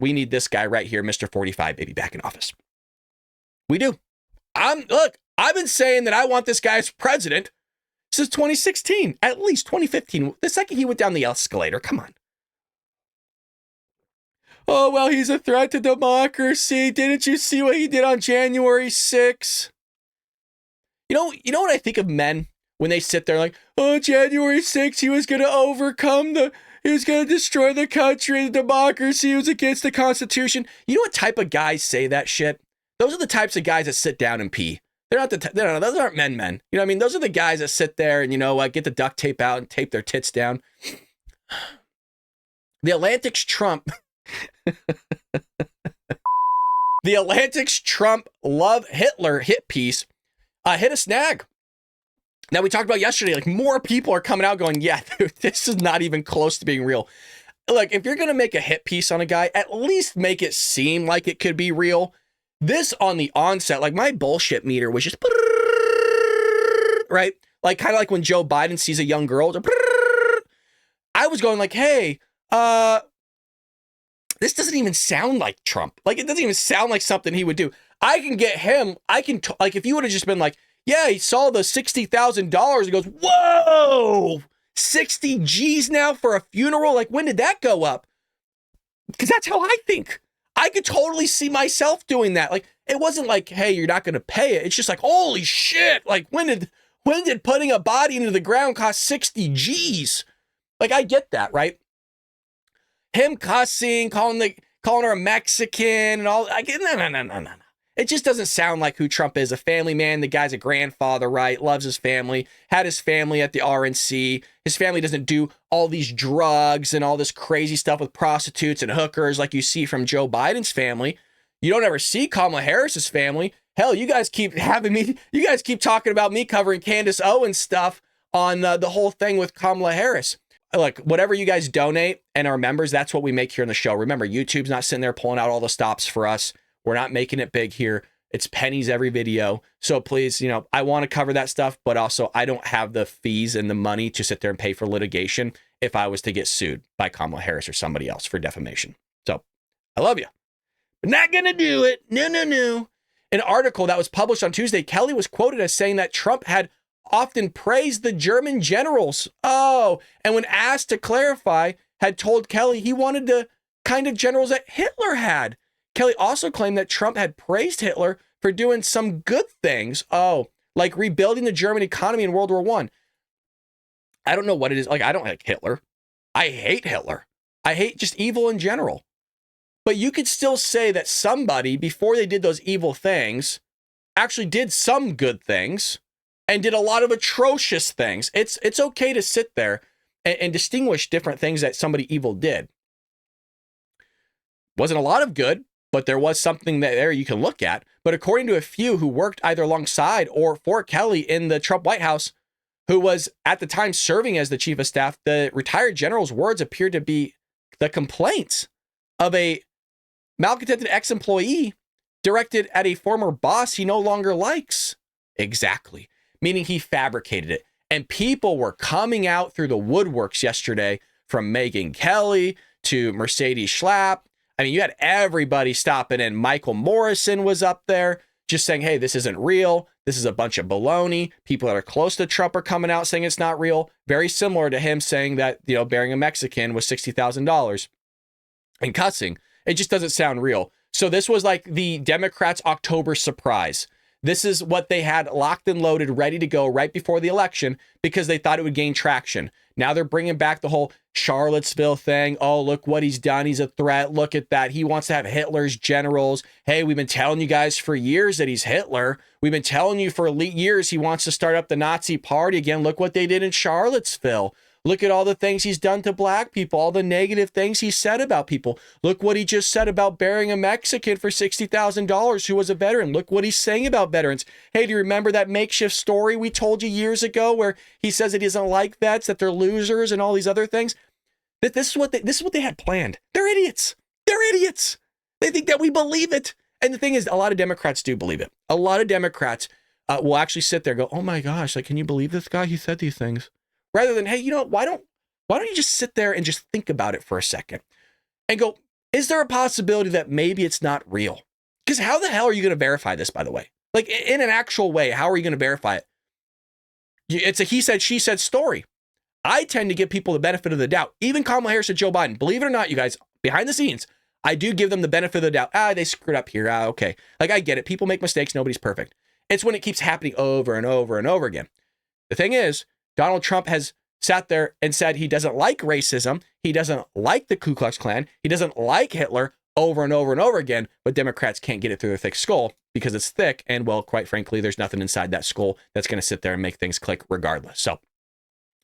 we need this guy right here, Mr. 45, baby, back in office. We do. I've been saying that I want this guy as president since 2016, at least 2015. The second he went down the escalator, come on. Oh, well, he's a threat to democracy. Didn't you see what he did on January 6th? You know what I think of men when they sit there like, oh, January 6th, he was going to he was going to destroy the country, the democracy, he was against the Constitution. You know what type of guys say that shit? Those are the types of guys that sit down and pee. Those aren't men. You know what I mean? Those are the guys that sit there and, get the duct tape out and tape their tits down. The Atlantic's Trump love Hitler hit piece hit a snag. Now, we talked about yesterday, like more people are coming out going, yeah, dude, this is not even close to being real. Look, if you're going to make a hit piece on a guy, at least make it seem like it could be real. This on the onset, like my bullshit meter was just, right? Like kind of like when Joe Biden sees a young girl. I was going like, hey, this doesn't even sound like Trump. Like, it doesn't even sound like something he would do. I can get him. Like, if you would have just been like, yeah, he saw the $60,000. He goes, whoa, 60 G's now for a funeral? Like, when did that go up? Because that's how I think. I could totally see myself doing that. Like, it wasn't like, hey, you're not going to pay it. It's just like, holy shit. Like, when did putting a body into the ground cost 60 G's? Like, I get that, right? Him cussing, calling her a Mexican and all. No. It just doesn't sound like who Trump is. A family man. The guy's a grandfather, right? Loves his family. Had his family at the RNC. His family doesn't do all these drugs and all this crazy stuff with prostitutes and hookers like you see from Joe Biden's family. You don't ever see Kamala Harris's family. Hell, you guys keep talking about me covering Candace Owens stuff on the whole thing with Kamala Harris. Look, whatever you guys donate and our members, that's what we make here on the show. Remember, YouTube's not sitting there pulling out all the stops for us. We're not making it big here. It's pennies every video. So please, I want to cover that stuff, but also I don't have the fees and the money to sit there and pay for litigation if I was to get sued by Kamala Harris or somebody else for defamation. So I love you, but not going to do it. No. An article that was published on Tuesday, Kelly was quoted as saying that Trump had often praised the German generals. Oh, and when asked to clarify, had told Kelly he wanted the kind of generals that Hitler had. Kelly also claimed that Trump had praised Hitler for doing some good things. Oh, like rebuilding the German economy in World War I. I don't know what it is. Like, I don't like Hitler. I hate Hitler. I hate just evil in general. But you could still say that somebody, before they did those evil things, actually did some good things and did a lot of atrocious things. It's okay to sit there and distinguish different things that somebody evil did. Wasn't a lot of good, but there was something there you can look at. But according to a few who worked either alongside or for Kelly in the Trump White House, who was at the time serving as the chief of staff, the retired general's words appeared to be the complaints of a malcontented ex-employee directed at a former boss he no longer likes. Exactly. Meaning he fabricated it. And people were coming out through the woodworks yesterday, from Megyn Kelly to Mercedes Schlapp. I mean, you had everybody stopping in. Michael Morrison was up there just saying, hey, this isn't real. This is a bunch of baloney. People that are close to Trump are coming out saying it's not real. Very similar to him saying that, burying a Mexican was $60,000 and cussing. It just doesn't sound real. So this was like the Democrats' October surprise. This is what they had locked and loaded, ready to go right before the election because they thought it would gain traction. Now they're bringing back the whole Charlottesville thing. Oh, look what he's done. He's a threat. Look at that. He wants to have Hitler's generals. Hey, we've been telling you guys for years that he's Hitler. We've been telling you for years he wants to start up the Nazi party again. Look what they did in Charlottesville. Look at all the things he's done to black people, all the negative things he said about people. Look what he just said about burying a Mexican for $60,000 who was a veteran. Look what he's saying about veterans. Hey, do you remember that makeshift story we told you years ago where he says that he doesn't like vets, that they're losers and all these other things? This is what they had planned. They're idiots. They're idiots. They think that we believe it. And the thing is, a lot of Democrats do believe it. A lot of Democrats will actually sit there and go, oh my gosh, like, can you believe this guy? He said these things. Rather than, hey, why don't you just sit there and just think about it for a second and go, Is there a possibility that maybe it's not real? Because how the hell are you going to verify this, by the way? Like in an actual way, how are you going to verify it? It's a he said, she said story. I tend to give people the benefit of the doubt. Even Kamala Harris and Joe Biden, believe it or not, you guys, behind the scenes, I do give them the benefit of the doubt. They screwed up here. Okay. Like, I get it. People make mistakes. Nobody's perfect. It's when it keeps happening over and over and over again. The thing is, Donald Trump has sat there and said he doesn't like racism. He doesn't like the Ku Klux Klan. He doesn't like Hitler over and over and over again. But Democrats can't get it through their thick skull because it's thick. And, well, quite frankly, there's nothing inside that skull that's going to sit there and make things click regardless. So,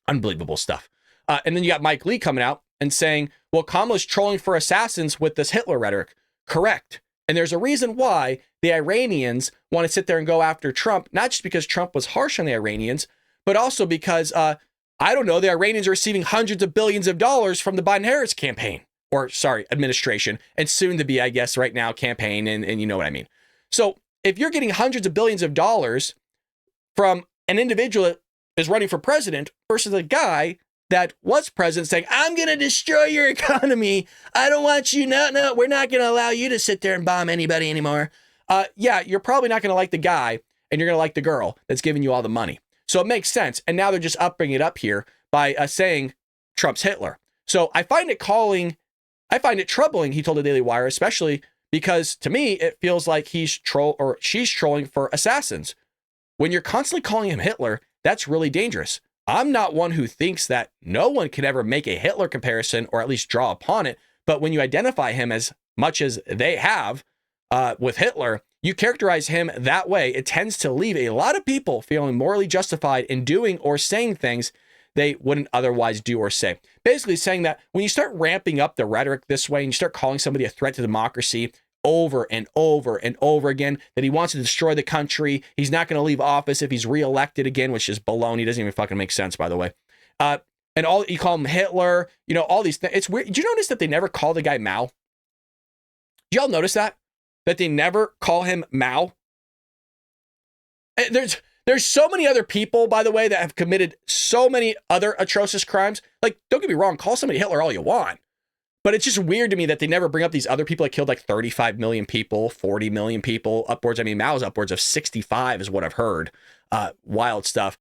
unbelievable stuff. And then you got Mike Lee coming out and saying, well, Kamala's trolling for assassins with this Hitler rhetoric. Correct. And there's a reason why the Iranians want to sit there and go after Trump, not just because Trump was harsh on the Iranians, but also because, I don't know, the Iranians are receiving hundreds of billions of dollars from the Biden-Harris campaign, or sorry, administration, and soon to be, I guess, right now, campaign, and you know what I mean. So if you're getting hundreds of billions of dollars from an individual that is running for president versus a guy that was president saying, I'm going to destroy your economy. I don't want you. No, we're not going to allow you to sit there and bomb anybody anymore. Yeah, you're probably not going to like the guy and you're going to like the girl that's giving you all the money. So it makes sense. And now they're just upping it up here by saying Trump's Hitler. So I find it troubling, he told the Daily Wire, especially because to me, it feels like she's trolling for assassins. When you're constantly calling him Hitler, that's really dangerous. I'm not one who thinks that no one can ever make a Hitler comparison or at least draw upon it. But when you identify him as much as they have with Hitler, you characterize him that way. It tends to leave a lot of people feeling morally justified in doing or saying things they wouldn't otherwise do or say. Basically saying that when you start ramping up the rhetoric this way and you start calling somebody a threat to democracy over and over and over again, that he wants to destroy the country, he's not going to leave office if he's reelected again, which is baloney. Doesn't even fucking make sense, by the way. And all you call him Hitler, you know, all these things. It's weird. Did you notice that they never call the guy Mao? Did y'all notice that? That they never call him Mao? There's so many other people, by the way, that have committed so many other atrocious crimes. Like, don't get me wrong, call somebody Hitler all you want. But it's just weird to me that they never bring up these other people that killed like 35 million people, 40 million people, upwards. I mean, Mao's upwards of 65 is what I've heard. Wild stuff.